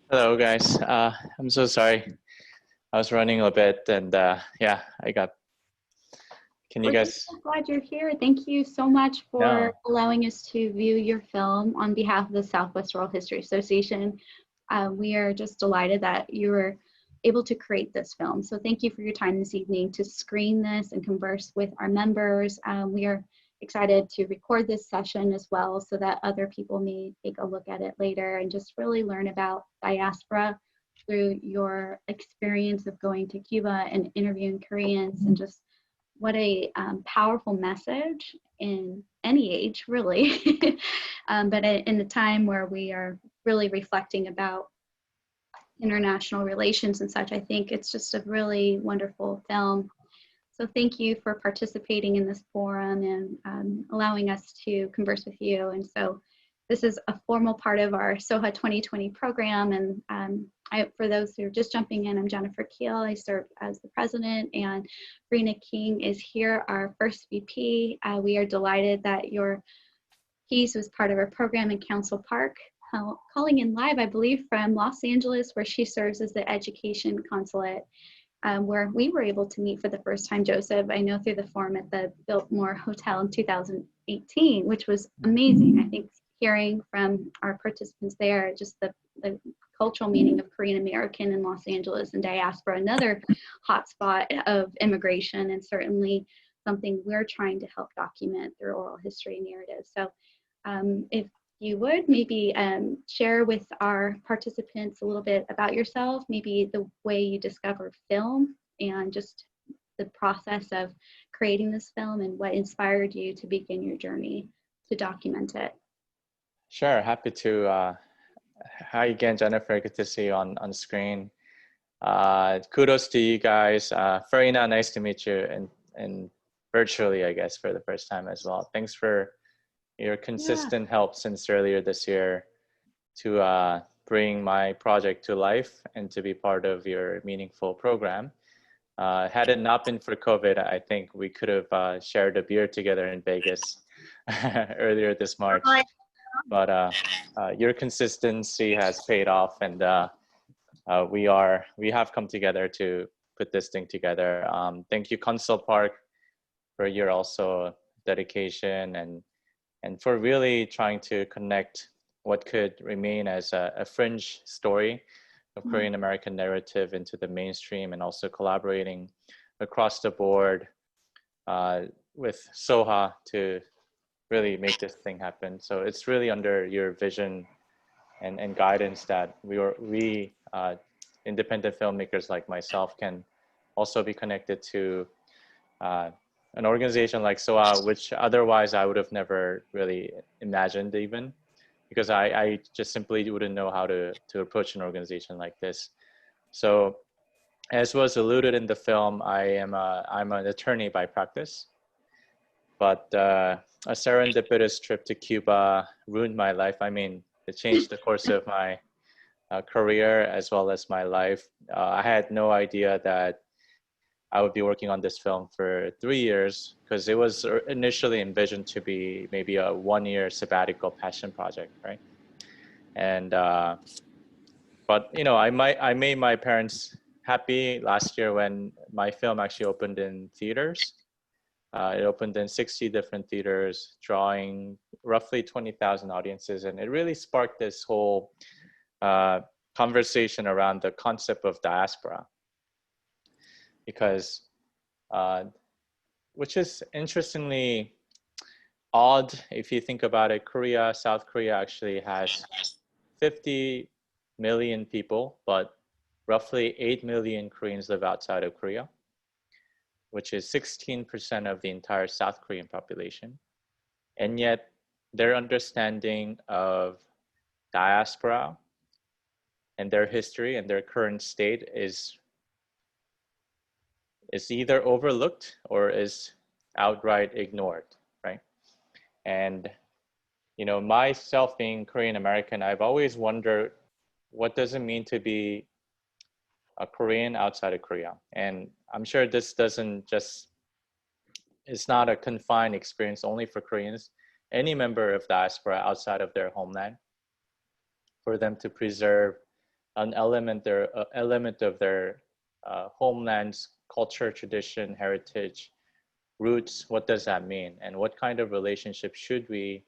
Hello, guys. I'm so sorry. I was running a bit, and yeah, I got. Can you We're guys? just so glad you're here. Thank you so much for No. allowing us to view your film on behalf of the Southwest Oral History Association. We are just delighted that you were able to create this film. So thank you for your time this evening to screen this and converse with our members. We are excited to record this session as well so that other people may take a look at it later and just really learn about diaspora through your experience of going to Cuba and interviewing Koreans, and just what a powerful message in any age, really. But in the time where we are really reflecting about international relations and such, I think it's just a really wonderful film. So thank you for participating in this forum and allowing us to converse with you. And so this is a formal part of our SOHA 2020 program. And for those who are just jumping in, I'm Jennifer Keel. I serve as the president, and Farina King is here, our first VP. We are delighted that your piece was part of our program in Council Park, calling in live, I believe, from Los Angeles, where she serves as the education consulate. Where we were able to meet for the first time, Joseph, I know through the forum at the Biltmore Hotel in 2018, which was amazing. I think hearing from our participants there, just the cultural meaning of Korean American in Los Angeles and diaspora, another hotspot of immigration, and certainly something we're trying to help document through oral history narrative. So if you would maybe share with our participants a little bit about yourself, maybe the way you discovered film and just the process of creating this film and what inspired you to begin your journey to document it. Sure, happy to. Hi again, Jennifer. Good to see you on screen. Kudos to you guys. Farina, nice to meet you, and virtually, I guess, for the first time as well. Thanks for your consistent help since earlier this year to bring my project to life and to be part of your meaningful program. Had it not been for COVID, I think we could have shared a beer together in Vegas earlier this March. But your consistency has paid off, and we have come together to put this thing together. Thank you, Council Park, for your also dedication and for really trying to connect what could remain as a fringe story of Korean American narrative into the mainstream, and also collaborating across the board with SOHA to really make this thing happen. So it's really under your vision and guidance that we independent filmmakers like myself can also be connected to an organization like SOHA, which otherwise I would have never really imagined even, because I just simply wouldn't know how to approach an organization like this. So as was alluded in the film, I'm an attorney by practice, but a serendipitous trip to Cuba ruined my life. I mean, it changed the course of my career as well as my life. I had no idea that I would be working on this film for 3 years, because it was initially envisioned to be maybe a 1-year sabbatical passion project, right? And but you know, I made my parents happy last year when my film actually opened in theaters. It opened in 60 different theaters, drawing roughly 20,000 audiences, and it really sparked this whole conversation around the concept of diaspora. Because, which is interestingly odd if you think about it. South Korea actually has 50 million people, but roughly 8 million Koreans live outside of Korea, which is 16% of the entire South Korean population. And yet their understanding of diaspora and their history and their current state is either overlooked or is outright ignored, right? And you know, myself being Korean American, I've always wondered, what does it mean to be a Korean outside of Korea? And I'm sure this it's not a confined experience only for Koreans. Any member of diaspora outside of their homeland for them to preserve an element of their homeland's culture, tradition, heritage, roots. What does that mean? And what kind of relationship should we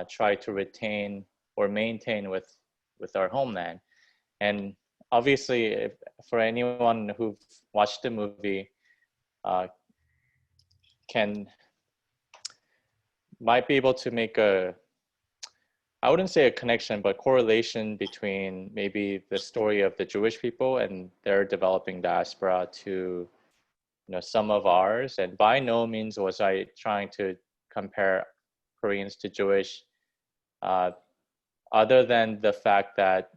try to retain or maintain with our homeland? And obviously, for anyone who've watched the movie, might be able to make I wouldn't say a connection, but correlation between maybe the story of the Jewish people and their developing diaspora to, some of ours. And by no means was I trying to compare Koreans to Jewish, other than the fact that,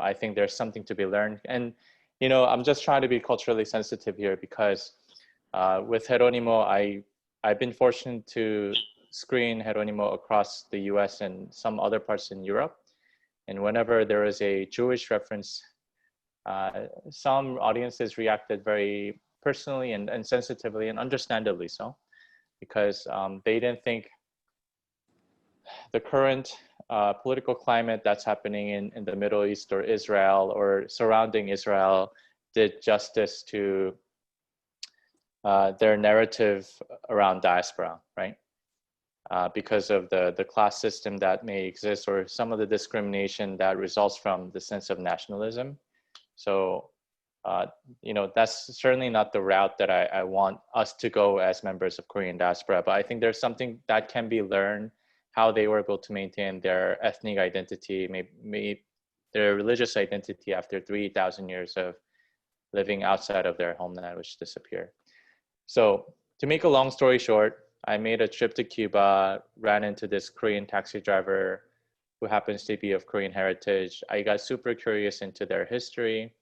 I think there's something to be learned. And, I'm just trying to be culturally sensitive here because with Jeronimo, I've been fortunate to screen Jeronimo across the US and some other parts in Europe. And whenever there is a Jewish reference, some audiences reacted very personally and sensitively, and understandably so, because they didn't think the current political climate that's happening in the Middle East or Israel or surrounding Israel did justice to their narrative around diaspora, right? Because of the class system that may exist, or some of the discrimination that results from the sense of nationalism. So, that's certainly not the route that I want us to go as members of Korean diaspora. But I think there's something that can be learned, how they were able to maintain their ethnic identity, maybe their religious identity after 3,000 years of living outside of their homeland, which disappeared. So to make a long story short, I made a trip to Cuba, ran into this Korean taxi driver who happens to be of Korean heritage. I got super curious into their history.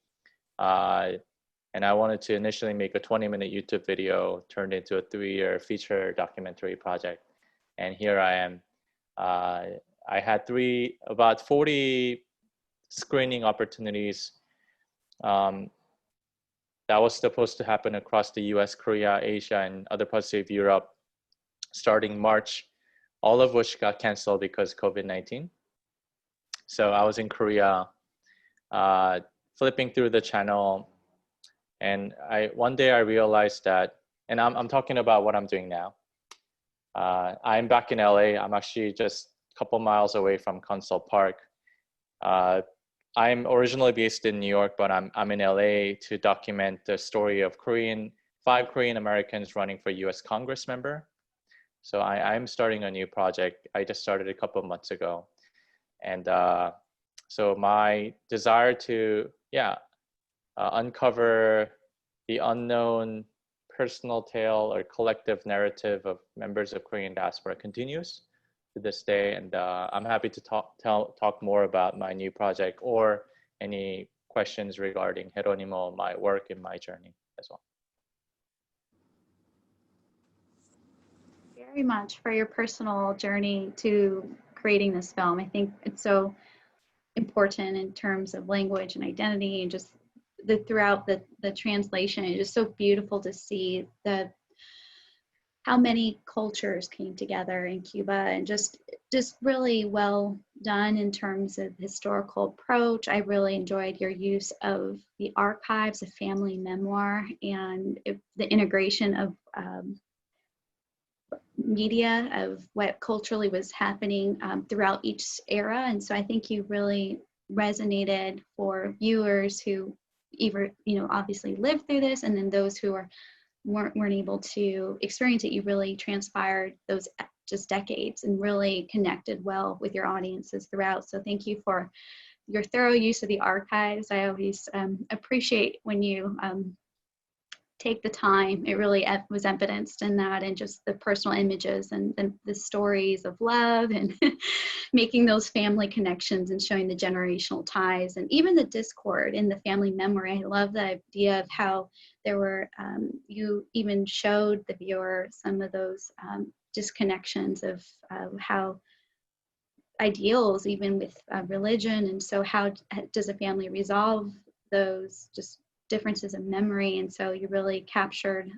And I wanted to initially make a 20-minute YouTube video turned into a 3-year feature documentary project. And here I am. I had about 40 screening opportunities that was supposed to happen across the US, Korea, Asia, and other parts of Europe starting March, all of which got canceled because COVID-19. So I was in Korea, flipping through the channel, and one day I realized that, and I'm talking about what I'm doing now. I'm back in LA. I'm actually just a couple miles away from Council Park. I'm originally based in New York, but I'm in LA to document the story of 5 Korean Americans running for US Congress member. So I'm starting a new project. I just started a couple of months ago. And so my desire to, uncover the unknown personal tale or collective narrative of members of Korean diaspora continues to this day. And I'm happy to talk more about my new project or any questions regarding Jeronimo, my work, and my journey as well. Very much for your personal journey to creating this film. I think it's so important in terms of language and identity, and just throughout the translation. It's just so beautiful to see how many cultures came together in Cuba, and just really well done in terms of historical approach. I really enjoyed your use of the archives, a family memoir, and the integration of media of what culturally was happening throughout each era. And so I think you really resonated for viewers who either, obviously lived through this, and then those who weren't able to experience it. You really transpired those just decades and really connected well with your audiences throughout. So thank you for your thorough use of the archives. I always appreciate when you take the time. It really was evidenced in that, and just the personal images and the stories of love and making those family connections and showing the generational ties, and even the discord in the family memory. I love the idea of how there were, you even showed the viewer some of those disconnections of how ideals, even with religion, and so how does a family resolve those just differences in memory. And so you really captured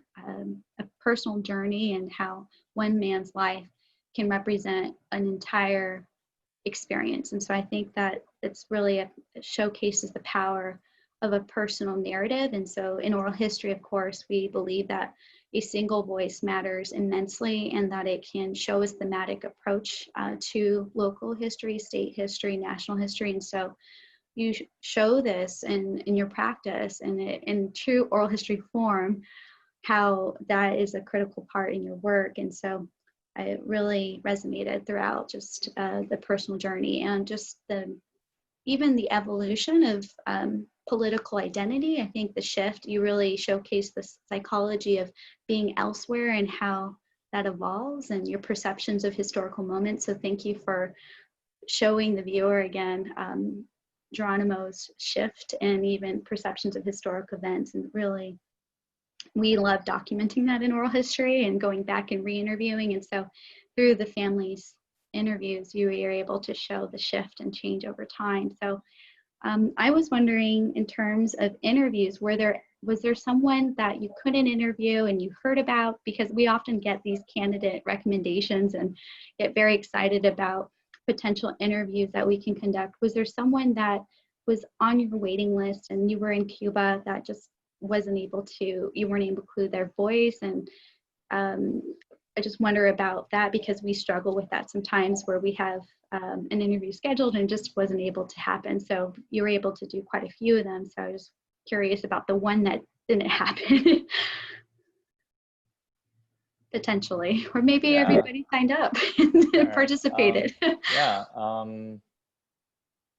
a personal journey, and how one man's life can represent an entire experience. And so I think that it's really it showcases the power of a personal narrative. And so in oral history, of course, we believe that a single voice matters immensely and that it can show a thematic approach to local history, state history, national history. And so you show this in your practice and in true oral history form, how that is a critical part in your work. And so it really resonated throughout just the personal journey and just even the evolution of political identity. I think the shift, you really showcase the psychology of being elsewhere and how that evolves and your perceptions of historical moments. So thank you for showing the viewer again, Jeronimo's shift and even perceptions of historic events. And really, we love documenting that in oral history and going back and re-interviewing. And so through the family's interviews, you were able to show the shift and change over time. So I was wondering, in terms of interviews, was there someone that you couldn't interview and you heard about? Because we often get these candidate recommendations and get very excited about potential interviews that we can conduct. Was there someone that was on your waiting list and you were in Cuba that just you weren't able to include their voice? And I just wonder about that, because we struggle with that sometimes, where we have an interview scheduled and just wasn't able to happen. So you were able to do quite a few of them. So I was curious about the one that didn't happen. Potentially, or maybe everybody signed up and participated.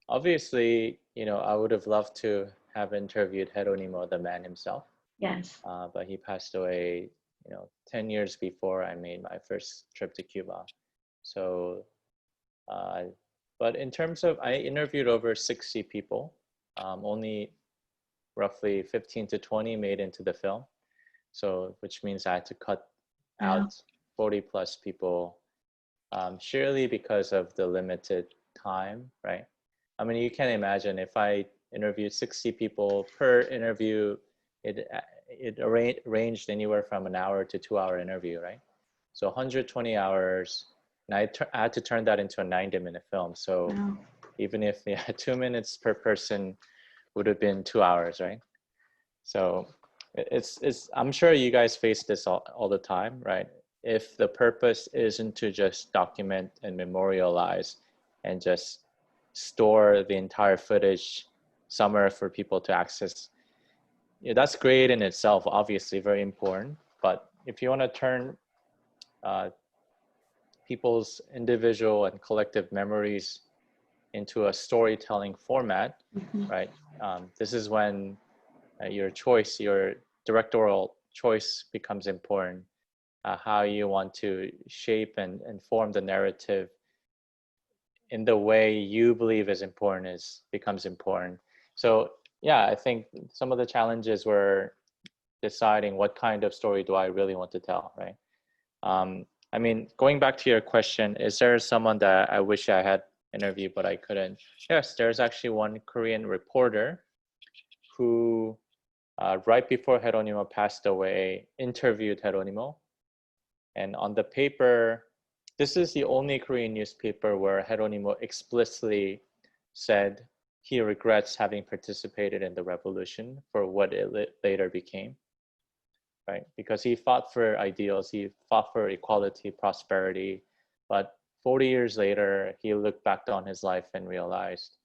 Obviously, I would have loved to have interviewed Jeronimo, the man himself. Yes. But he passed away, 10 years before I made my first trip to Cuba. So, but in terms of, I interviewed over 60 people, only roughly 15 to 20 made into the film. So, which means I had to cut out 40 plus people, surely because of the limited time, right? I mean, you can imagine if I interviewed 60 people per interview, it ranged anywhere from an hour to 2 hour interview, right? So 120 hours, and I had to turn that into a 90-minute film. So even if 2 minutes per person would have been 2 hours, right? So it's I'm sure you guys face this all the time, right? If the purpose isn't to just document and memorialize and just store the entire footage somewhere for people to access, that's great in itself, obviously very important. But if you want to turn people's individual and collective memories into a storytelling format, right? This is when your directorial choice becomes important. How you want to shape and form the narrative in the way you believe is important becomes important. So yeah, I think some of the challenges were deciding what kind of story do I really want to tell, right? I mean, going back to your question, is there someone that I wish I had interviewed but I couldn't? Yes, there's actually one Korean reporter who, right before Jeronimo passed away, interviewed Jeronimo. And on the paper, this is the only Korean newspaper where Jeronimo explicitly said he regrets having participated in the revolution for what it later became, right? Because he fought for ideals, he fought for equality, prosperity, but 40 years later, he looked back on his life and realized,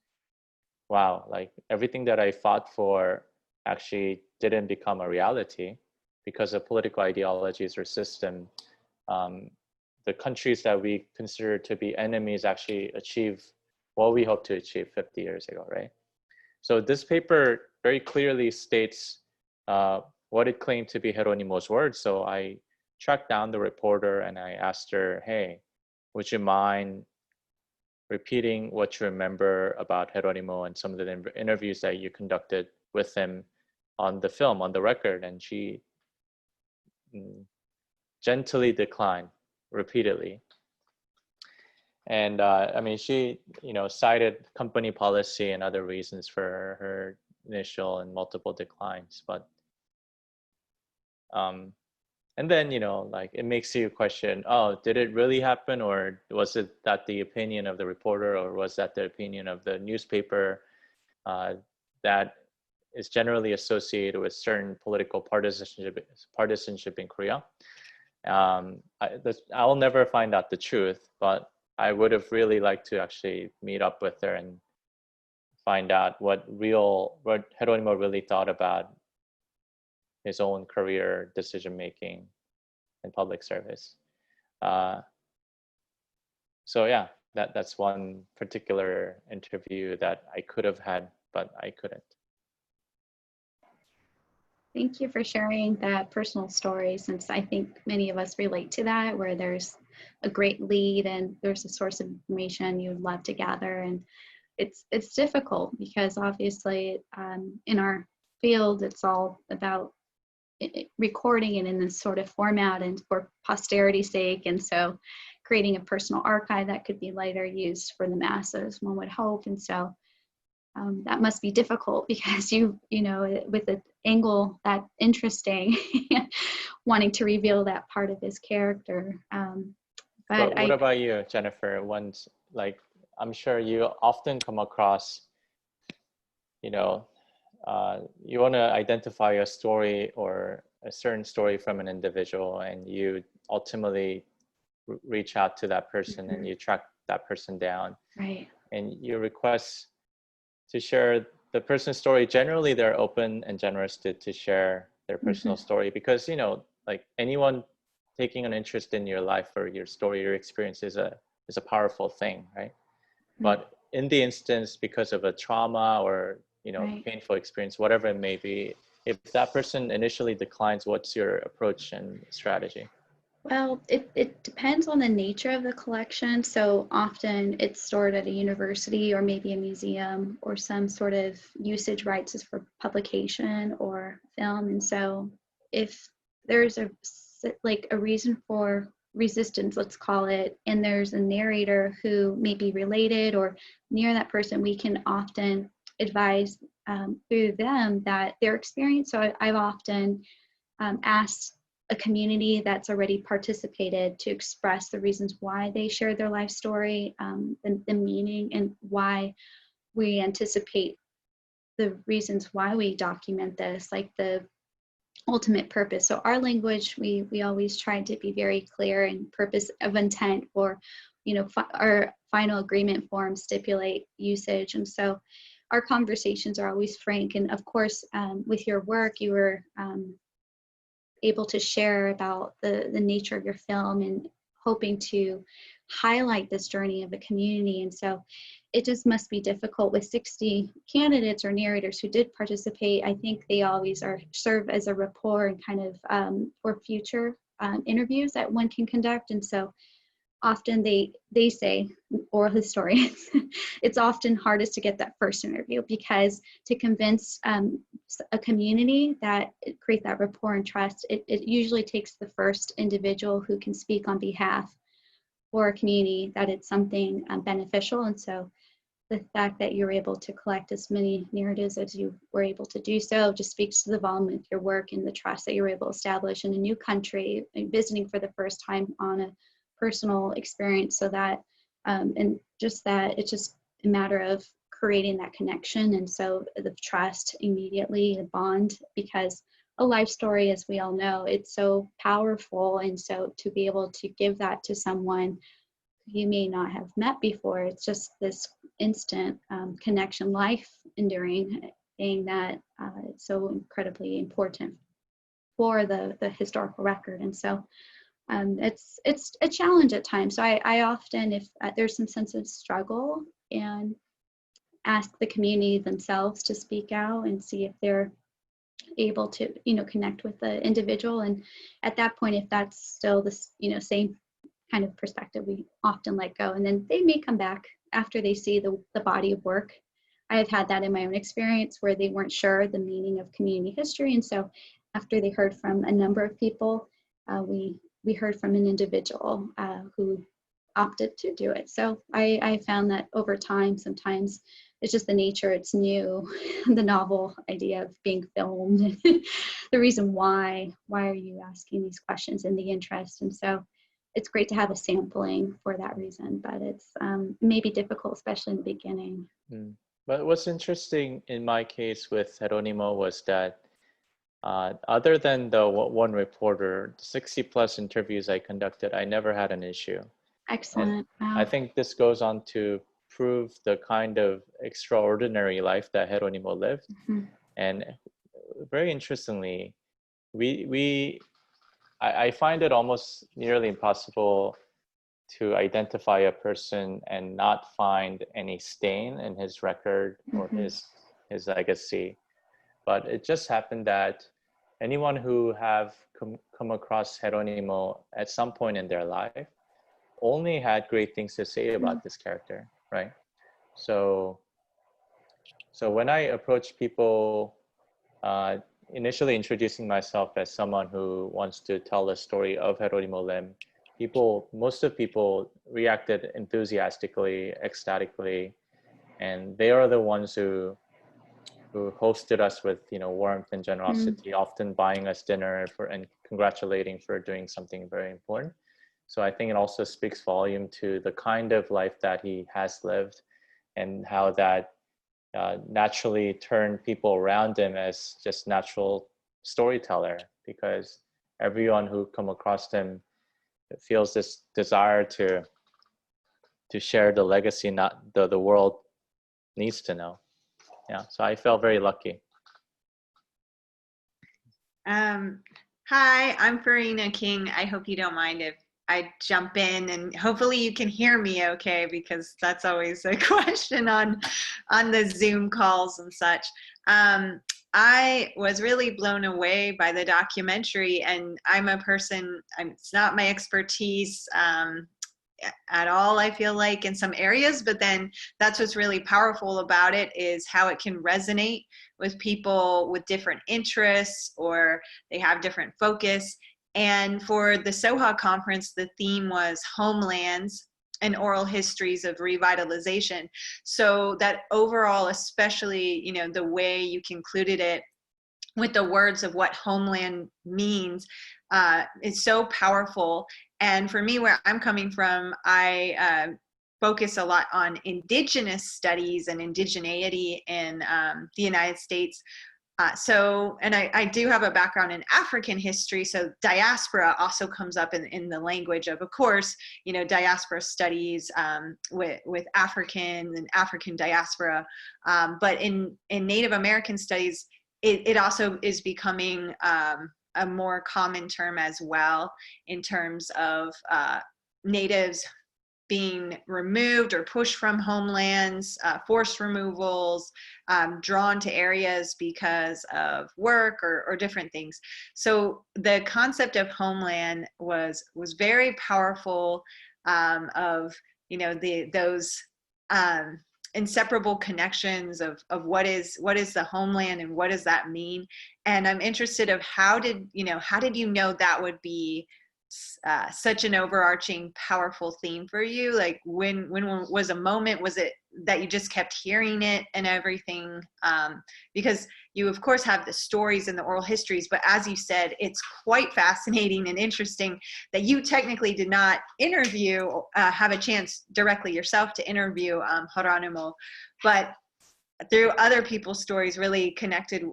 wow, like everything that I fought for actually didn't become a reality because of political ideologies or system. The countries that we consider to be enemies actually achieve what we hope to achieve 50 years ago, right? So this paper very clearly states what it claimed to be Jeronimo's words. So I tracked down the reporter and I asked her, hey, would you mind repeating what you remember about Jeronimo and some of the interviews that you conducted with him on the film, on the record? And she gently declined repeatedly. And I mean, she, cited company policy and other reasons for her initial and multiple declines. But, and And then, you know, like it makes you question, oh, did it really happen? Or was it that the opinion of the reporter, or was that the opinion of the newspaper that is generally associated with certain political partisanship in Korea? I'll never find out the truth, but I would have really liked to actually meet up with her and find out what Jeronimo really thought about his own career decision making in public service. So yeah, that's one particular interview that I could have had, but I couldn't. Thank you for sharing that personal story, since I think many of us relate to that, where there's a great lead and there's a source of information you'd love to gather. And it's difficult because obviously in our field, it's all about recording it in this sort of format and for posterity's sake. And so creating a personal archive that could be later used for the masses, one would hope. And so that must be difficult because you know, with an angle that interesting, wanting to reveal that part of his character. But what about you, Jennifer? Once, like, I'm sure you often come across, you know, you want to identify a story or a certain story from an individual, and you ultimately reach out to that person and you track that person down. Right. And you request to share the person's story. Generally, they're open and generous to share their personal story, because, you know, like anyone taking an interest in your life or your story, your experience is a powerful thing, right? But in the instance, because of a trauma or, you know, painful experience, whatever it may be, if that person initially declines, what's your approach and strategy? Well, it depends on the nature of the collection. So often it's stored at a university or maybe a museum, or some sort of usage rights is for publication or film. And so if there's a reason for resistance, let's call it, and there's a narrator who may be related or near that person, we can often advise through them that their experience. So I've often asked a community that's already participated to express the reasons why they shared their life story, the meaning, and why we anticipate the reasons why we document this, like the ultimate purpose. So our language, we always try to be very clear, and purpose of intent, or, you know, our final agreement form stipulate usage. And so our conversations are always frank. And of course, with your work, you were able to share about the nature of your film and hoping to highlight this journey of a community. And so it just must be difficult with 60 candidates or narrators who did participate. I think they always serve as a rapport and kind of for future interviews that one can conduct. And so often they say, oral historians, it's often hardest to get that first interview, because to convince a community that create that rapport and trust, it usually takes the first individual who can speak on behalf for a community that it's something beneficial. And so the fact that you're able to collect as many narratives as you were able to do so just speaks to the volume of your work and the trust that you're able to establish in a new country, visiting for the first time on a personal experience. So that and just that it's just a matter of creating that connection, and so the trust immediately, the bond, because a life story, as we all know, it's so powerful. And so to be able to give that to someone you may not have met before, it's just this instant connection, life enduring thing that it's so incredibly important for the historical record. And so it's a challenge at times. So I often, if there's some sense of struggle, and ask the community themselves to speak out and see if they're able to, you know, connect with the individual. And at that point, if that's still this, you know, same kind of perspective, we often let go. And then they may come back after they see the body of work. I have had that in my own experience where they weren't sure the meaning of community history. And so after they heard from a number of people, we heard from an individual who opted to do it. So I found that over time, sometimes it's just the nature, it's new, the novel idea of being filmed, the reason why are you asking these questions, and the interest. And so it's great to have a sampling for that reason, but it's maybe difficult, especially in the beginning. But what's interesting in my case with Jeronimo was that other than the one reporter, 60 plus interviews I conducted, I never had an issue. Excellent. Wow. I think this goes on to prove the kind of extraordinary life that Jeronimo lived. And very interestingly, I find it almost nearly impossible to identify a person and not find any stain in his record or his legacy. But it just happened that anyone who have come across Jeronimo at some point in their life only had great things to say about this character, right? So when I approach people, initially introducing myself as someone who wants to tell the story of Jeronimo Lim, most of people reacted enthusiastically, ecstatically, and they are the ones who hosted us with warmth and generosity, often buying us dinner and congratulating for doing something very important. So I think it also speaks volume to the kind of life that he has lived, and how that naturally turned people around him as just natural storyteller, because everyone who come across him feels this desire to share the legacy the world needs to know. Yeah, so I felt very lucky. Hi, I'm Farina King. I hope you don't mind if I jump in, and hopefully you can hear me okay, because that's always a question on the Zoom calls and such. I was really blown away by the documentary, and I'm a person, it's not my expertise at all, I feel like, in some areas, but then that's what's really powerful about it, is how it can resonate with people with different interests, or they have different focus. And for the SOHA conference, the theme was homelands and oral histories of revitalization. So that overall, especially, the way you concluded it with the words of what homeland means, is so powerful. And for me, where I'm coming from, I focus a lot on indigenous studies and indigeneity in the United States. And I do have a background in African history, so diaspora also comes up in the language of course, diaspora studies with African and African diaspora. But in Native American studies, it also is becoming a more common term as well, in terms of natives being removed or pushed from homelands, forced removals, drawn to areas because of work or different things. So the concept of homeland was very powerful, of those inseparable connections of what is the homeland and what does that mean. And I'm interested of how did you know that would be such an overarching powerful theme for you? Like when was a moment, was it that you just kept hearing it and everything? Because you of course have the stories and the oral histories, but as you said, it's quite fascinating and interesting that you technically did not have a chance directly yourself to interview Jeronimo, but through other people's stories really connected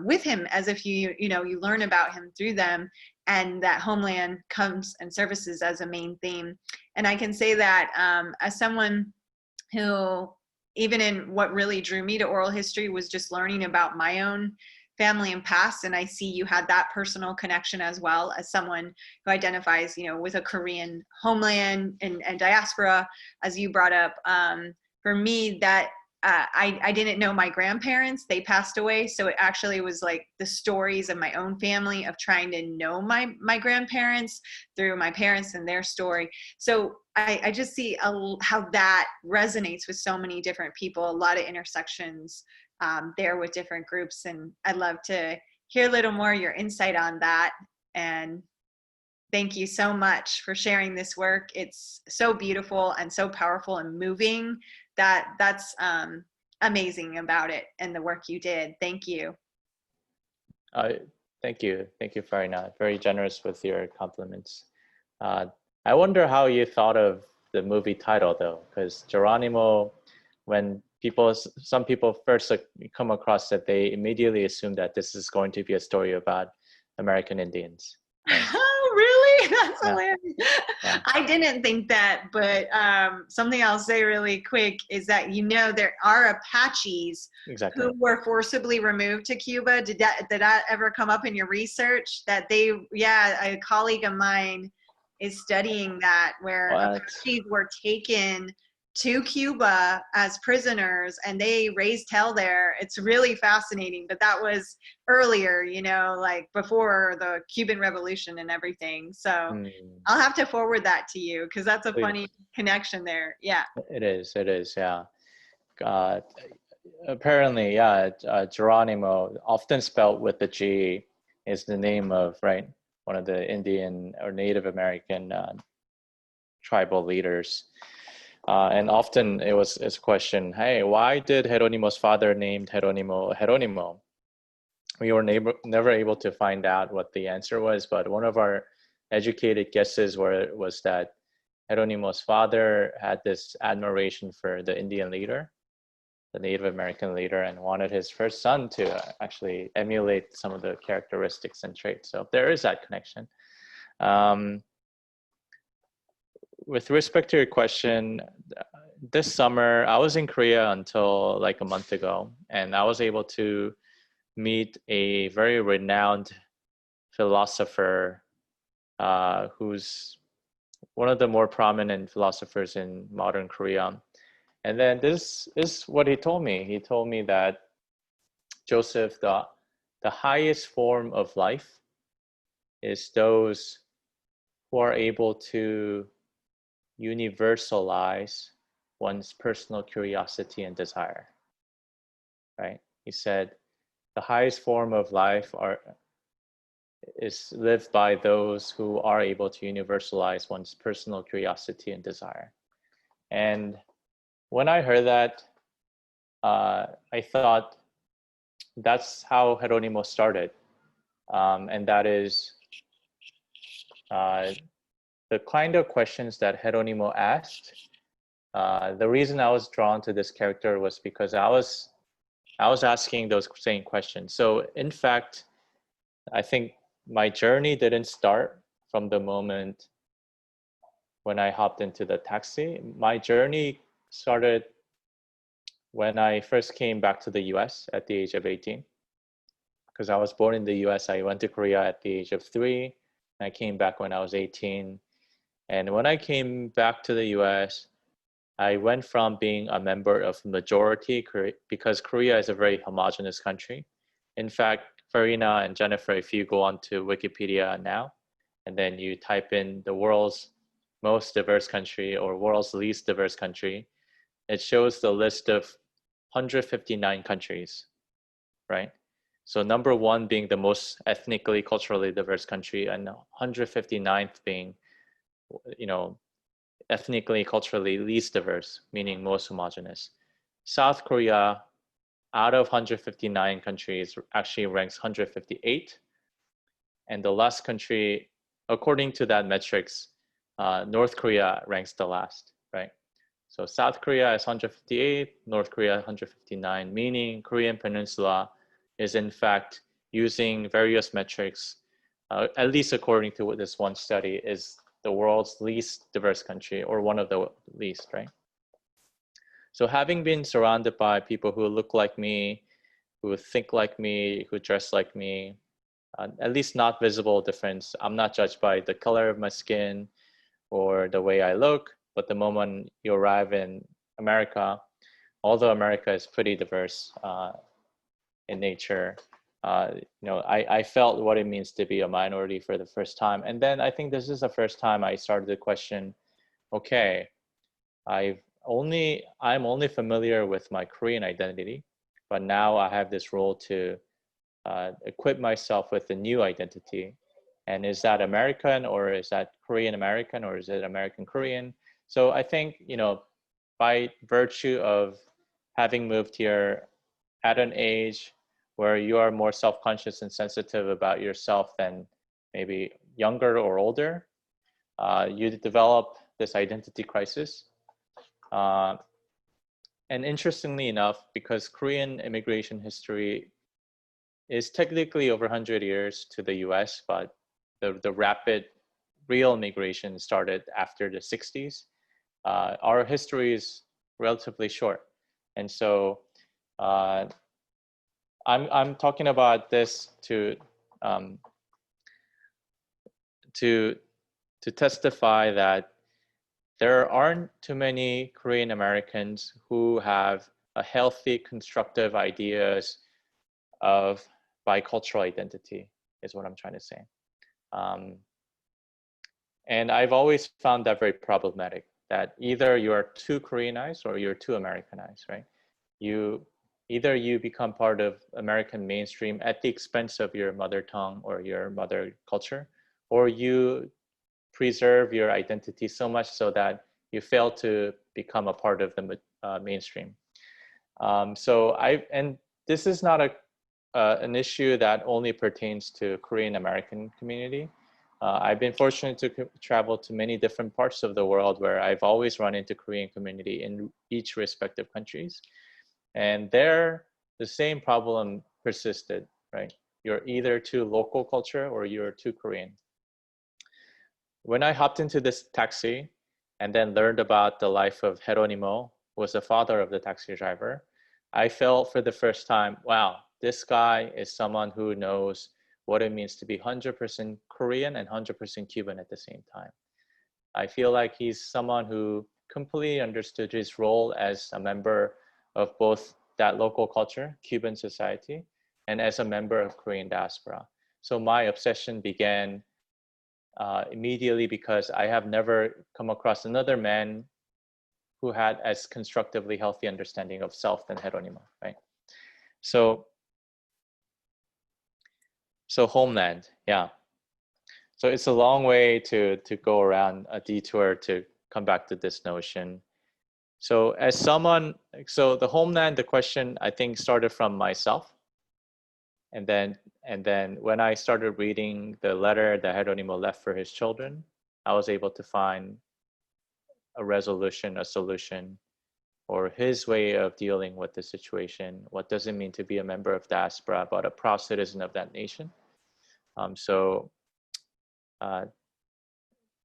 with him, as if you learn about him through them, and that homeland comes and services as a main theme. And I can say that as someone who, even in what really drew me to oral history was just learning about my own family and past, and I see you had that personal connection as well, as someone who identifies with a Korean homeland and diaspora, as you brought up. For me, that I didn't know my grandparents, they passed away, so it actually was like the stories of my own family of trying to know my grandparents through my parents and their story. So I just see how that resonates with so many different people, a lot of intersections there with different groups, and I'd love to hear a little more your insight on that. And thank you so much for sharing this work. It's so beautiful and so powerful and moving. That's amazing about it and the work you did. Thank you. Thank you. Thank you, Farina. Very generous with your compliments. I wonder how you thought of the movie title though, because Jeronimo, when some people first come across it, they immediately assume that this is going to be a story about American Indians. Right? Oh, really? That's Yeah. hilarious. Yeah. I didn't think that, but something I'll say really quick is that, there are Apaches Exactly. who were forcibly removed to Cuba. Did that ever come up in your research? That a colleague of mine is studying that, where What? Apaches were taken to Cuba as prisoners and they raised hell there. It's really fascinating, but that was earlier, like before the Cuban Revolution and everything. So I'll have to forward that to you because that's a funny connection there. Yeah. It is, yeah. Apparently, yeah, Jeronimo, often spelled with the G, is the name of, one of the Indian or Native American tribal leaders. And often it's a question, hey, why did Jeronimo's father named Jeronimo? We were never able to find out what the answer was, but one of our educated guesses was that Jeronimo's father had this admiration for the Indian leader, the Native American leader, and wanted his first son to actually emulate some of the characteristics and traits. So there is that connection. With respect to your question, this summer I was in Korea until like a month ago, and I was able to meet a very renowned philosopher who's one of the more prominent philosophers in modern Korea. And then this is what he told me. He told me that, Joseph, the highest form of life is those who are able to universalize one's personal curiosity and desire, right? He said, the highest form of life is lived by those who are able to universalize one's personal curiosity and desire. And when I heard that, I thought that's how Jeronimo started. And that is the kind of questions that Jeronimo asked. The reason I was drawn to this character was because I was asking those same questions. So in fact, I think my journey didn't start from the moment when I hopped into the taxi. My journey started when I first came back to the US at the age of 18. Because I was born in the US, I went to Korea at the age of 3. And I came back when I was 18. And when I came back to the US, I went from being a member of majority, because Korea is a very homogenous country. In fact, Farina and Jennifer, if you go onto Wikipedia now, and then you type in the world's most diverse country or world's least diverse country, it shows the list of 159 countries, right? So number 1 being the most ethnically, culturally diverse country, and 159th being, ethnically, culturally least diverse, meaning most homogenous. South Korea, out of 159 countries, actually ranks 158. And the last country, according to that metrics, North Korea ranks the last, right? So South Korea is 158, North Korea 159, meaning Korean Peninsula is in fact using various metrics, at least according to this one study, is the world's least diverse country, or one of the least, right? So having been surrounded by people who look like me, who think like me, who dress like me, at least not visible difference. I'm not judged by the color of my skin or the way I look, but the moment you arrive in America, although America is pretty diverse in nature, I felt what it means to be a minority for the first time. And then I think this is the first time I started to question, okay, I'm only familiar with my Korean identity, but now I have this role to equip myself with a new identity. And is that American, or is that Korean American, or is it American Korean? So I think, by virtue of having moved here at an age where you are more self-conscious and sensitive about yourself than maybe younger or older, you develop this identity crisis. And interestingly enough, because Korean immigration history is technically over 100 years to the US, but the rapid real migration started after the 60s. Our history is relatively short. And so I'm talking about this to testify that there aren't too many Korean Americans who have a healthy, constructive ideas of bicultural identity, is what I'm trying to say. And I've always found that very problematic, that either you're too Koreanized or you're too Americanized, right? Either you become part of American mainstream at the expense of your mother tongue or your mother culture, or you preserve your identity so much so that you fail to become a part of the mainstream. And this is not an issue that only pertains to Korean American community. I've been fortunate to travel to many different parts of the world where I've always run into Korean community in each respective countries. And there, the same problem persisted, right? You're either too local culture or you're too Korean. When I hopped into this taxi and then learned about the life of Jeronimo, who was the father of the taxi driver, I felt for the first time, wow, this guy is someone who knows what it means to be 100% Korean and 100% Cuban at the same time. I feel like he's someone who completely understood his role as a member of both that local culture, Cuban society, and as a member of Korean diaspora. So my obsession began immediately because I have never come across another man who had as constructively healthy understanding of self than Jeronimo, right? So homeland, yeah. So it's a long way to go around a detour to come back to this notion. So as someone, so the homeland, the question I think started from myself. And then when I started reading the letter that Jeronimo left for his children, I was able to find a resolution, a solution, or his way of dealing with the situation. What does it mean to be a member of diaspora, but a proud citizen of that nation?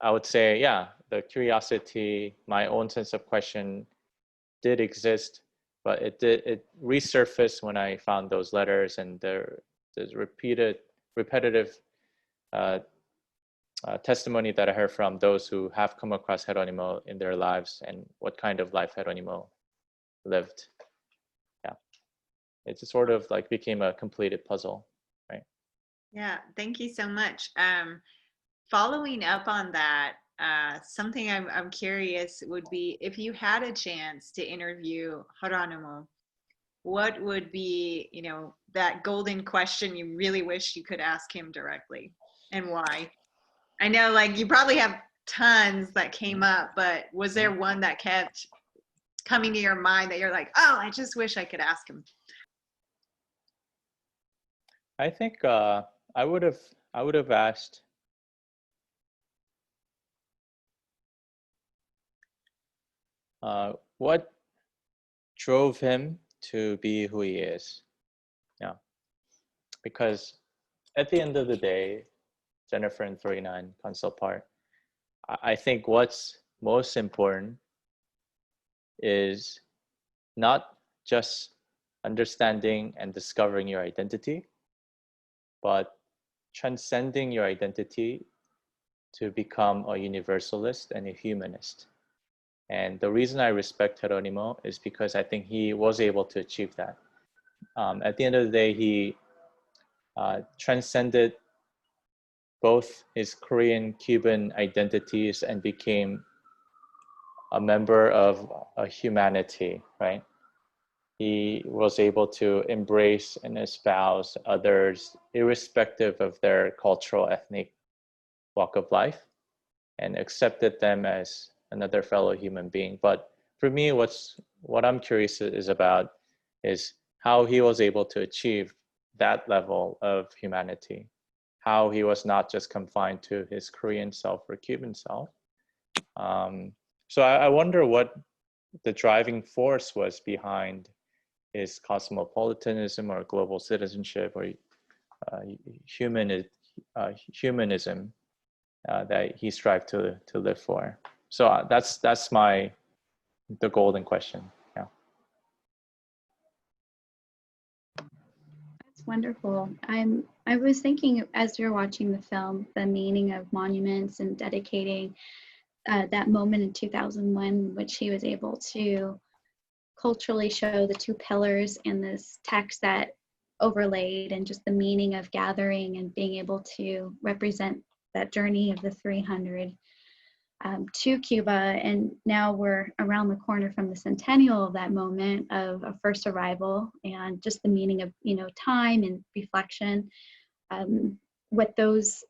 I would say, yeah, the curiosity, my own sense of question did exist, but it resurfaced when I found those letters and the repetitive testimony that I heard from those who have come across Jeronimo in their lives and what kind of life Jeronimo lived. Yeah, it just sort of like became a completed puzzle, right? Yeah, thank you so much. Following up on that, something I'm curious would be if you had a chance to interview Jeronimo, what would be, that golden question you really wish you could ask him directly, and why? I know, like, you probably have tons that came up, but was there one that kept coming to your mind that you're like, oh, I just wish I could ask him? I think I would have asked, what drove him to be who he is? Yeah, because at the end of the day, Jennifer and Farina and Consult Part, I think what's most important is not just understanding and discovering your identity, but transcending your identity to become a universalist and a humanist. And the reason I respect Jeronimo is because I think he was able to achieve that. At the end of the day, he transcended both his Korean Cuban identities and became a member of a humanity, right? He was able to embrace and espouse others irrespective of their cultural, ethnic walk of life and accepted them as another fellow human being. But for me, what's what I'm curious is about is how he was able to achieve that level of humanity, how he was not just confined to his Korean self or Cuban self. So I wonder what the driving force was behind his cosmopolitanism or global citizenship or humanism that he strived to live for. So that's the golden question. Yeah. That's wonderful. I was thinking as you're watching the film, the meaning of monuments and dedicating that moment in 2001, which he was able to culturally show the two pillars and this text that overlaid, and just the meaning of gathering and being able to represent that journey of the 300 to Cuba. And now we're around the corner from the centennial of that moment of a first arrival, and just the meaning of, time and reflection. What those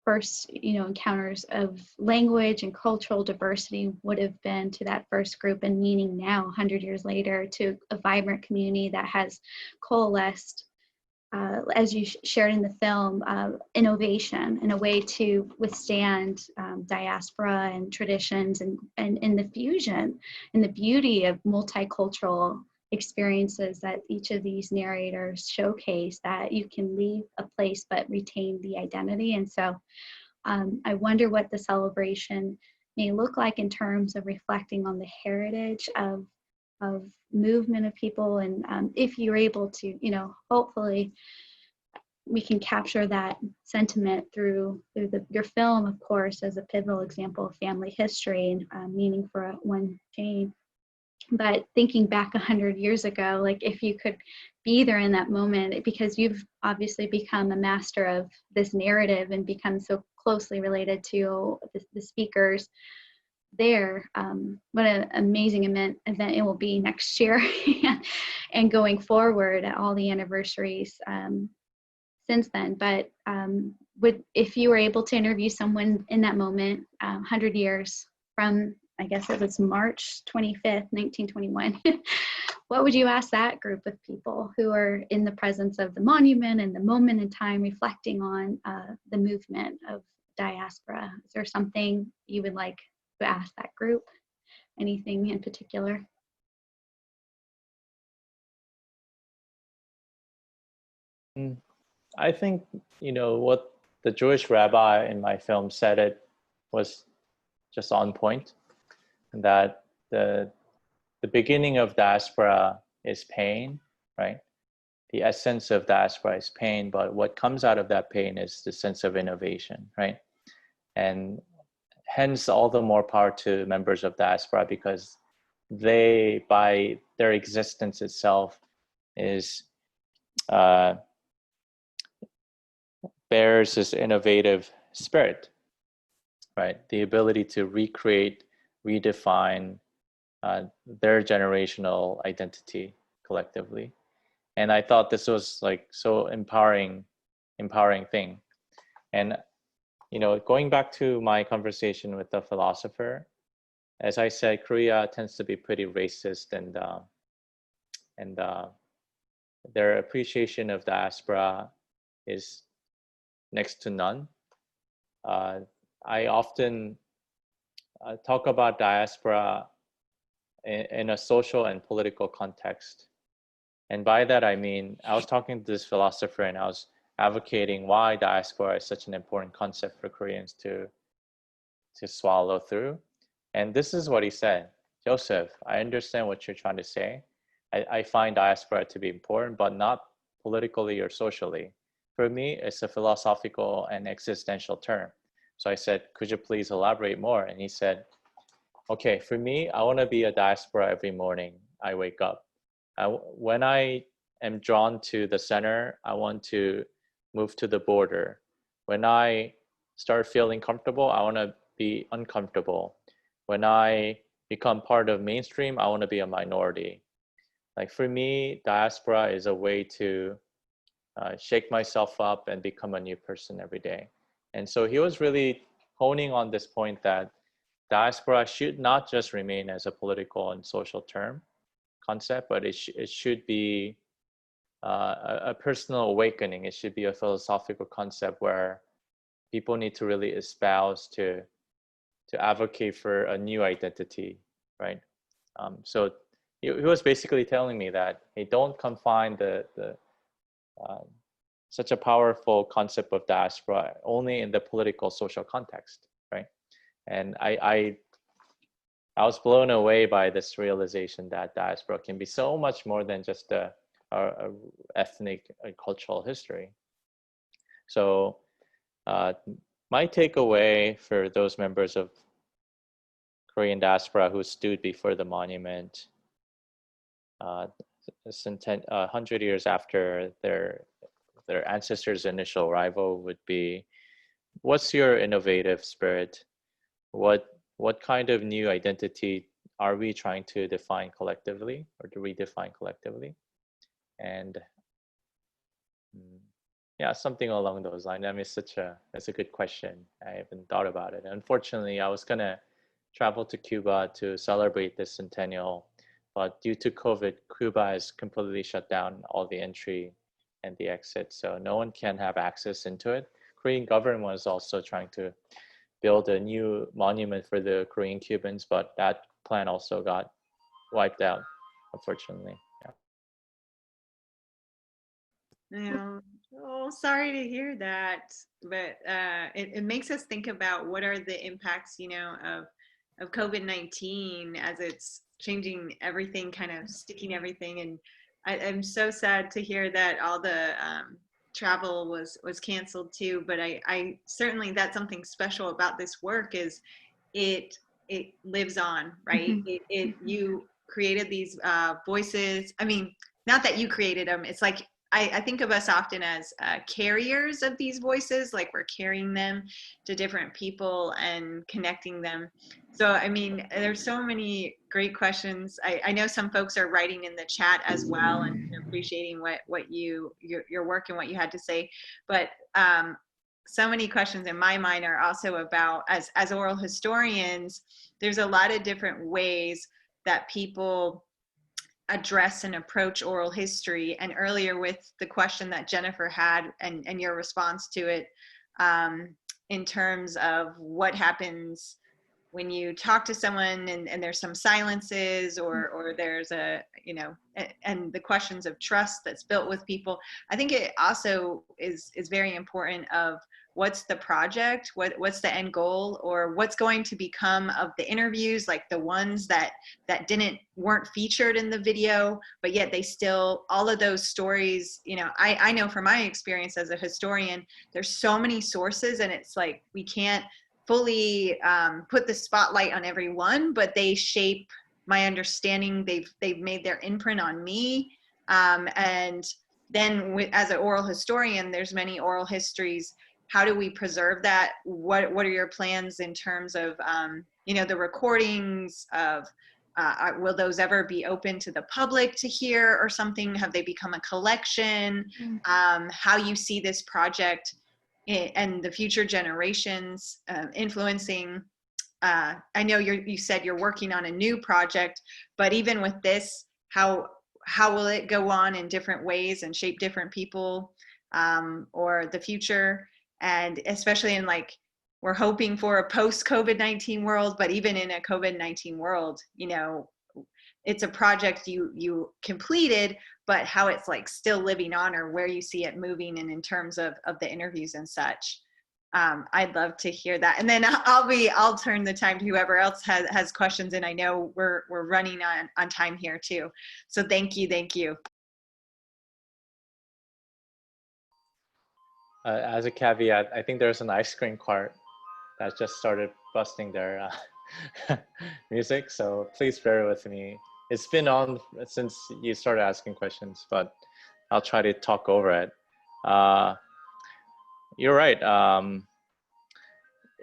first, encounters of language and cultural diversity would have been to that first group, and meaning now, 100 years later, to a vibrant community that has coalesced, as you shared in the film, innovation in a way to withstand diaspora and traditions, and in the fusion and the beauty of multicultural experiences that each of these narrators showcase, that you can leave a place but retain the identity. And so I wonder what the celebration may look like in terms of reflecting on the heritage of movement of people. And if you're able to, hopefully we can capture that sentiment through your film, of course, as a pivotal example of family history and meaning for one chain. But thinking back 100 years ago, like if you could be there in that moment, because you've obviously become a master of this narrative and become so closely related to the speakers there, what an amazing event it will be next year and going forward at all the anniversaries since then. But if you were able to interview someone in that moment, 100 years from, I guess it was March 25th, 1921, what would you ask that group of people who are in the presence of the monument and the moment in time reflecting on the movement of diaspora? Is there something you would like to ask that group? Anything in particular? I think, what the Jewish rabbi in my film said it was just on point, and that the beginning of diaspora is pain, right? The essence of diaspora is pain, but what comes out of that pain is the sense of innovation, right? And hence all the more power to members of diaspora, because they, by their existence itself, bears this innovative spirit, right? The ability to recreate, redefine their generational identity collectively. And I thought this was like so empowering thing. And going back to my conversation with the philosopher, as I said, Korea tends to be pretty racist, and their appreciation of diaspora is next to none. I often talk about diaspora in a social and political context. And by that, I mean, I was talking to this philosopher and I was advocating why diaspora is such an important concept for Koreans to swallow through. And this is what he said: Joseph, I understand what you're trying to say. I find diaspora to be important, but not politically or socially. For me, it's a philosophical and existential term. So I said, could you please elaborate more? And he said, okay, for me, I want to be a diaspora every morning I wake up. When I am drawn to the center, I want to move to the border. When I start feeling comfortable, I want to be uncomfortable. When I become part of mainstream, I want to be a minority. Like for me, diaspora is a way to shake myself up and become a new person every day. And so he was really honing on this point that diaspora should not just remain as a political and social term, concept, but it should be a personal awakening. It should be a philosophical concept where people need to really espouse to advocate for a new identity, right? So he was basically telling me that, hey, don't confine the such a powerful concept of diaspora only in the political social context, right? And I was blown away by this realization that diaspora can be so much more than just a ethnic and cultural history. So my takeaway for those members of Korean diaspora who stood before the monument 100 years after their ancestors' initial arrival would be, what's your innovative spirit? What kind of new identity are we trying to define collectively or to redefine collectively? And yeah, something along those lines. I mean, that's a good question. I haven't thought about it. Unfortunately, I was gonna travel to Cuba to celebrate the centennial, but due to COVID, Cuba has completely shut down all the entry and the exit, so no one can have access into it. Korean government was also trying to build a new monument for the Korean Cubans, but that plan also got wiped out, unfortunately. Yeah. Oh, sorry to hear that. But it makes us think about what are the impacts, of COVID-19 as it's changing everything, kind of sticking everything. And I'm so sad to hear that all the travel was canceled too. But I certainly, that's something special about this work is it lives on, right? You created these voices. I mean, not that you created them. It's like I think of us often as carriers of these voices, like we're carrying them to different people and connecting them. So, I mean, there's so many great questions. I know some folks are writing in the chat as well and appreciating what your work and what you had to say. But so many questions in my mind are also about, as oral historians, there's a lot of different ways that people address and approach oral history. And earlier with the question that Jennifer had and your response to it, in terms of what happens when you talk to someone and there's some silences or there's and the questions of trust that's built with people. I think it also is very important of what's the project, what's the end goal, or what's going to become of the interviews, like the ones that weren't featured in the video, but yet they still, all of those stories, I know from my experience as a historian, there's so many sources and it's like we can't fully put the spotlight on every one, but they shape my understanding. They've made their imprint on me. And then as an oral historian, there's many oral histories. How do we preserve that? What are your plans in terms of, the recordings of, will those ever be open to the public to hear or something? Have they become a collection? How you see this project and the future generations influencing. I know you said you're working on a new project, but even with this, how will it go on in different ways and shape different people or the future? And especially in we're hoping for a post-COVID-19 world, but even in a COVID-19 world, it's a project you completed, but how it's still living on or where you see it moving and in terms of the interviews and such. I'd love to hear that. And then I'll turn the time to whoever else has questions. And I know we're running on time here too. So thank you. As a caveat, I think there's an ice cream cart that just started busting their music, so please bear with me. It's been on since you started asking questions, but I'll try to talk over it. You're right.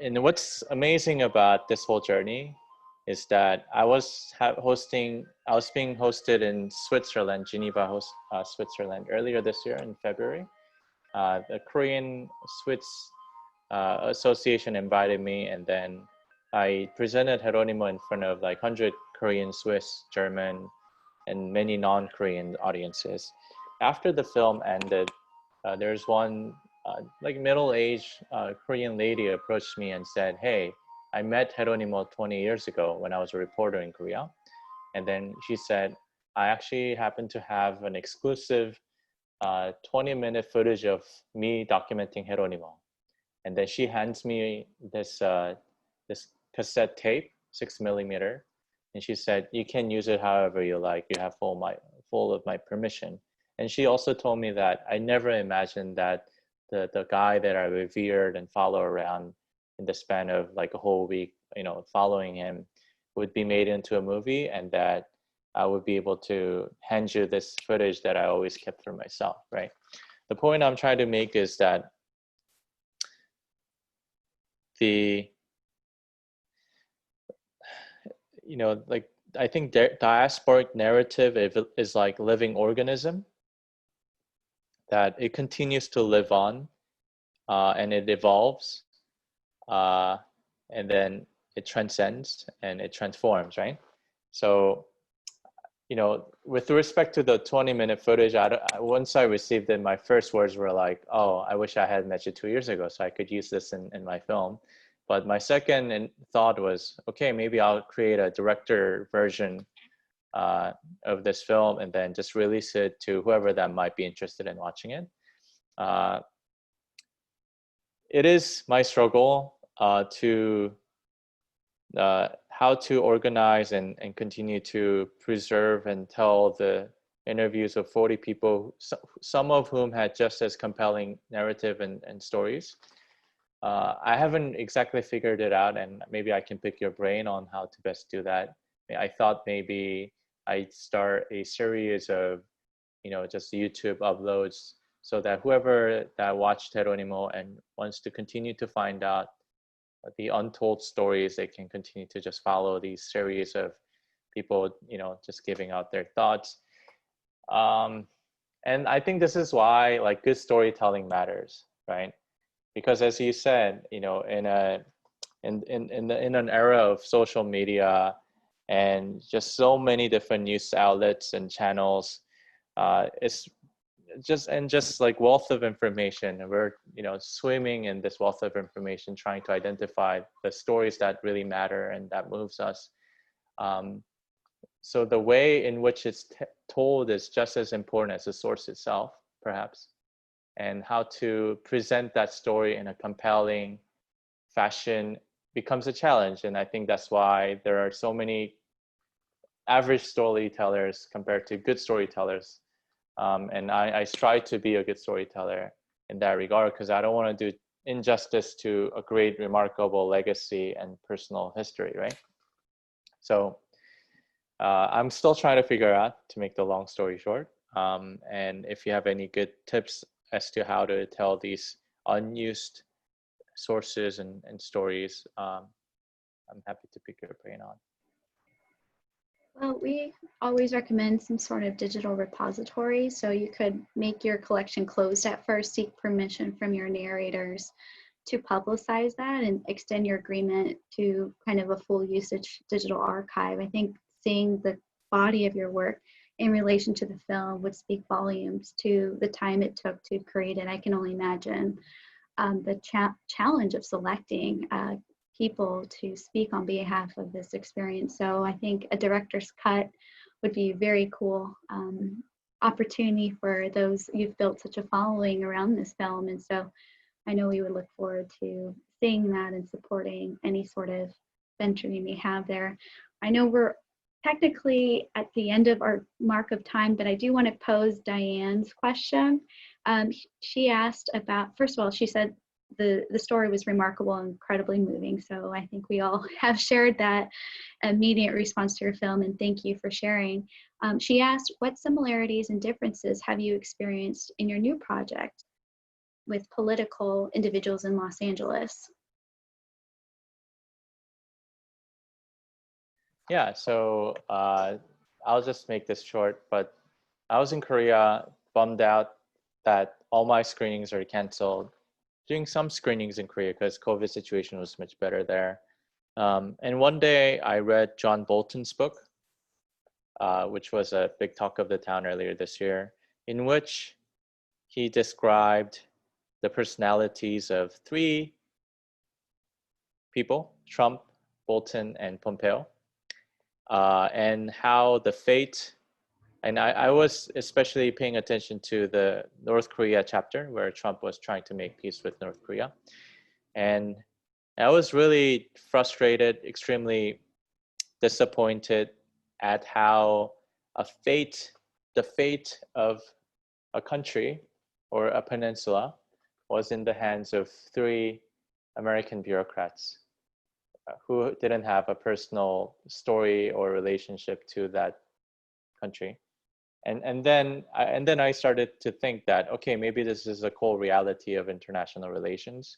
And what's amazing about this whole journey is that I was being hosted in Switzerland, Geneva, Switzerland, earlier this year in February. The Korean Swiss Association invited me, and then I presented Jeronimo in front of 100 Korean, Swiss, German, and many non-Korean audiences. After the film ended, there's one like middle-aged Korean lady approached me and said, "Hey, I met Jeronimo 20 years ago when I was a reporter in Korea." And then she said, "I actually happen to have an exclusive 20-minute footage of me documenting Jeronimo." And then she hands me this this cassette tape, 6mm, and she said, "You can use it however you like. You have full of my permission." And she also told me that I never imagined that the guy that I revered and follow around in the span of like a whole week, following him, would be made into a movie, and that I would be able to hand you this footage that I always kept for myself, right? The point I'm trying to make is that like I think diasporic narrative is like living organism, that it continues to live on, and it evolves, and then it transcends and it transforms, right? So, with respect to the 20-minute footage, once I received it, my first words were like, "Oh, I wish I had met you 2 years ago so I could use this in my film." But my second thought was, okay, maybe I'll create a director version of this film and then just release it to whoever that might be interested in watching it. It is my struggle to how to organize and continue to preserve and tell the interviews of 40 people, some of whom had just as compelling narrative and stories. I haven't exactly figured it out, and maybe I can pick your brain on how to best do that. I thought maybe I'd start a series of, just YouTube uploads so that whoever that watched Jeronimo and wants to continue to find out the untold stories, they can continue to just follow these series of people, just giving out their thoughts. And I think this is why like good storytelling matters, right? Because as you said, in an era of social media and just so many different news outlets and channels, it's just like wealth of information, and we're swimming in this wealth of information, trying to identify the stories that really matter and that moves us. So the way in which it's told is just as important as the source itself, perhaps. And how to present that story in a compelling fashion becomes a challenge. And I think that's why there are so many average storytellers compared to good storytellers. And I strive to be a good storyteller in that regard, because I don't want to do injustice to a great, remarkable legacy and personal history, right? So I'm still trying to figure out, to make the long story short. And if you have any good tips as to how to tell these unused sources and stories, I'm happy to pick your brain on. Well, we always recommend some sort of digital repository. So you could make your collection closed at first, seek permission from your narrators to publicize that and extend your agreement to kind of a full usage digital archive. I think seeing the body of your work in relation to the film would speak volumes to the time it took to create it. I can only imagine the challenge of selecting people to speak on behalf of this experience. So I think a director's cut would be a very cool opportunity for those. You've built such a following around this film, and so I know we would look forward to seeing that and supporting any sort of venture you may have there. I know we're technically at the end of our mark of time, but I do want to pose Diane's question. She asked about, first of all, she said the story was remarkable and incredibly moving. So I think we all have shared that immediate response to your film, and thank you for sharing. She asked, what similarities and differences have you experienced in your new project with political individuals in Los Angeles? Yeah, so I'll just make this short, but I was in Korea, bummed out that all my screenings are canceled. Doing some screenings in Korea because COVID situation was much better there. And one day I read John Bolton's book, which was a big talk of the town earlier this year, in which he described the personalities of three people, Trump, Bolton, and Pompeo, and how the fate, and I was especially paying attention to the North Korea chapter where Trump was trying to make peace with North Korea. And I was really frustrated, extremely disappointed at how the fate of a country or a peninsula was in the hands of three American bureaucrats who didn't have a personal story or relationship to that country. And then I started to think that, okay, maybe this is a cold reality of international relations.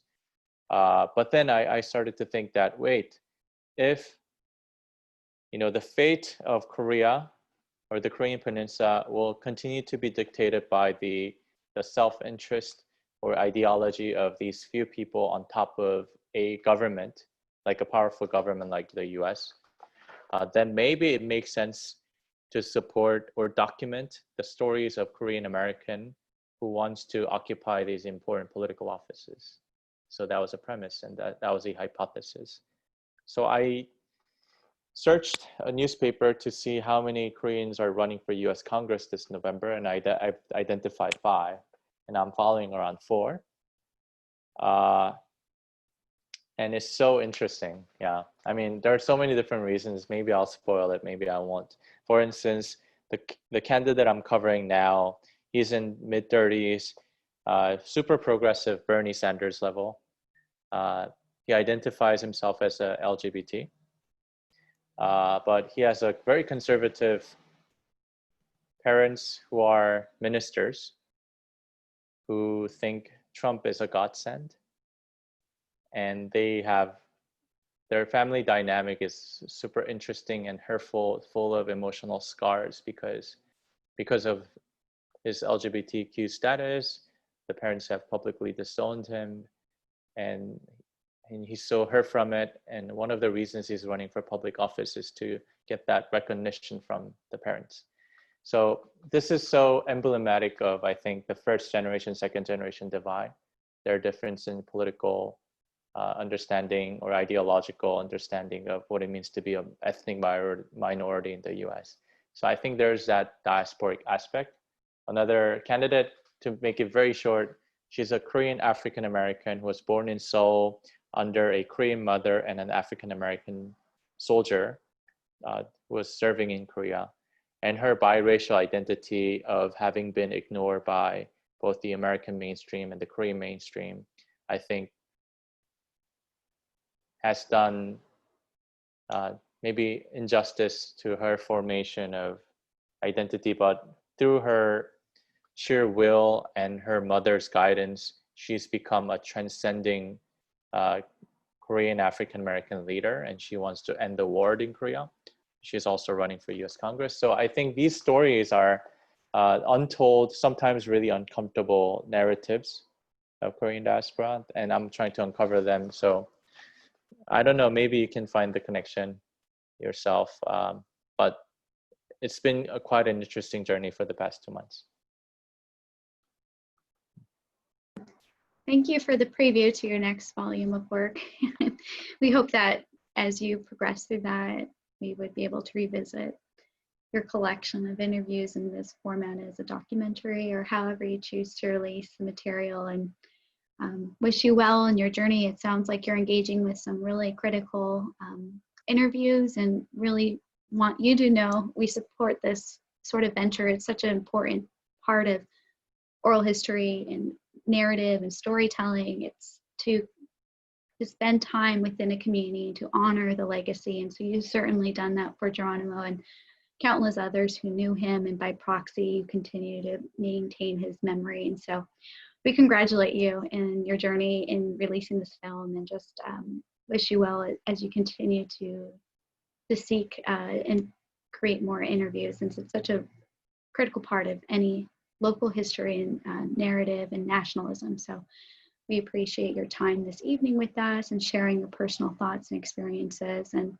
But then I started to think that, wait, if the fate of Korea or the Korean Peninsula will continue to be dictated by the self-interest or ideology of these few people on top of a government, like a powerful government like the US, then maybe it makes sense to support or document the stories of Korean American who wants to occupy these important political offices. So that was a premise, and that was a hypothesis. So I searched a newspaper to see how many Koreans are running for US Congress this November, and I identified 5, and I'm following around 4. And it's so interesting. Yeah, I mean, there are so many different reasons. Maybe I'll spoil it, maybe I won't. For instance, the candidate I'm covering now, he's in mid-30s, super progressive Bernie Sanders level. He identifies himself as a LGBT, but he has a very conservative parents who are ministers who think Trump is a godsend. And their family dynamic is super interesting and hurtful, full of emotional scars because of his LGBTQ status. The parents have publicly disowned him, and he's so hurt from it. And one of the reasons he's running for public office is to get that recognition from the parents. So this is so emblematic of, I think, the first generation, second generation divide, their difference in political understanding or ideological understanding of what it means to be an ethnic minority in the US. So I think there's that diasporic aspect. Another candidate, to make it very short, she's a Korean African American who was born in Seoul under a Korean mother and an African American soldier who was serving in Korea. And her biracial identity of having been ignored by both the American mainstream and the Korean mainstream, I think has done maybe injustice to her formation of identity, but through her sheer will and her mother's guidance, she's become a transcending Korean African-American leader, and she wants to end the war in Korea. She's also running for US Congress. So I think these stories are untold, sometimes really uncomfortable narratives of Korean diaspora, and I'm trying to uncover them. So I don't know, maybe you can find the connection yourself, but it's been quite an interesting journey for the past 2 months. Thank you for the preview to your next volume of work. We hope that as you progress through that, we would be able to revisit your collection of interviews in this format as a documentary, or however you choose to release the material. And wish you well in your journey. It sounds like you're engaging with some really critical interviews, and really want you to know we support this sort of venture. It's such an important part of oral history and narrative and storytelling. It's to spend time within a community to honor the legacy. And so you've certainly done that for Jeronimo and countless others who knew him, and by proxy, you continue to maintain his memory. And so we congratulate you in your journey in releasing this film, and just wish you well as you continue to seek and create more interviews, since it's such a critical part of any local history and narrative and nationalism. So we appreciate your time this evening with us and sharing your personal thoughts and experiences. And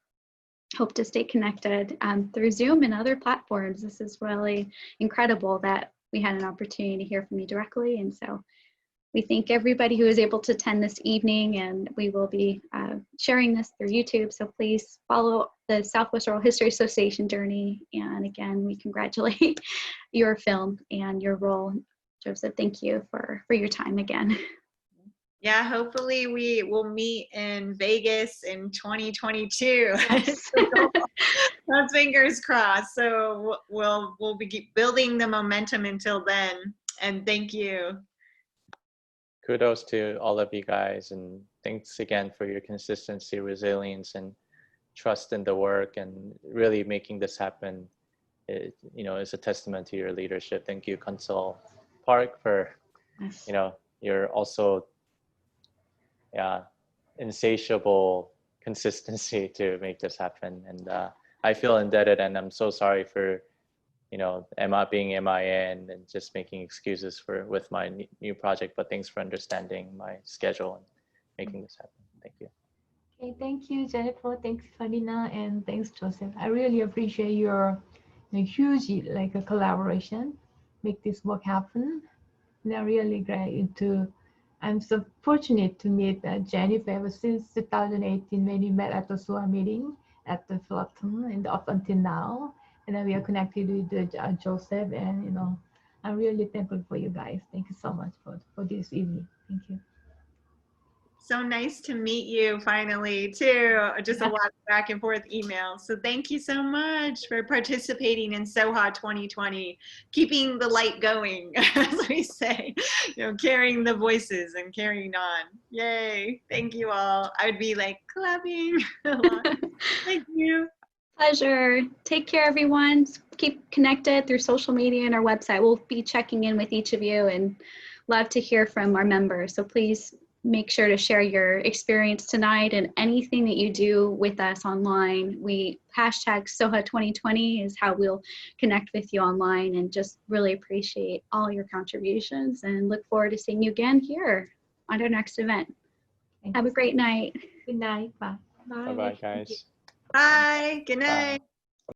hope to stay connected through Zoom and other platforms. This is really incredible that we had an opportunity to hear from you directly. And so we thank everybody who was able to attend this evening, and we will be sharing this through YouTube. So please follow the Southwest Oral History Association journey. And again, we congratulate your film and your role. Joseph, thank you for your time again. Yeah, hopefully we will meet in Vegas in 2022. Yes. Let's fingers crossed. So we'll be building the momentum until then. And thank you. Kudos to all of you guys, and thanks again for your consistency, resilience, and trust in the work, and really making this happen. It, is a testament to your leadership. Thank you, Consul Park, for Yes. you're also insatiable consistency to make this happen. And I feel indebted, and I'm so sorry for Emma being MIA and just making excuses with my new project, but thanks for understanding my schedule and making this happen. Thank you. Okay, thank you, Jennifer. Thanks, Farina, and thanks, Joseph. I really appreciate your huge a collaboration, make this work happen. And I'm really great I'm so fortunate to meet Jennifer ever since 2018 when we met at the SOA meeting at the Fullerton, and up until now. And then we are connected with Joseph, and I'm really thankful for you guys. Thank you so much for this evening. Thank you. So nice to meet you finally too. Just a lot of back and forth emails. So thank you so much for participating in SOHA 2020, keeping the light going, as we say, carrying the voices and carrying on. Yay. Thank you all. I would be like clapping a lot. Thank you. Pleasure. Take care, everyone. Keep connected through social media and our website. We'll be checking in with each of you and love to hear from our members. So please make sure to share your experience tonight, and anything that you do with us online. Hashtag SOHA 2020 is how we'll connect with you online, and just really appreciate all your contributions and look forward to seeing you again here on our next event. Have a great night. Good night. Bye. Bye-bye, guys. Bye. Good night. Bye.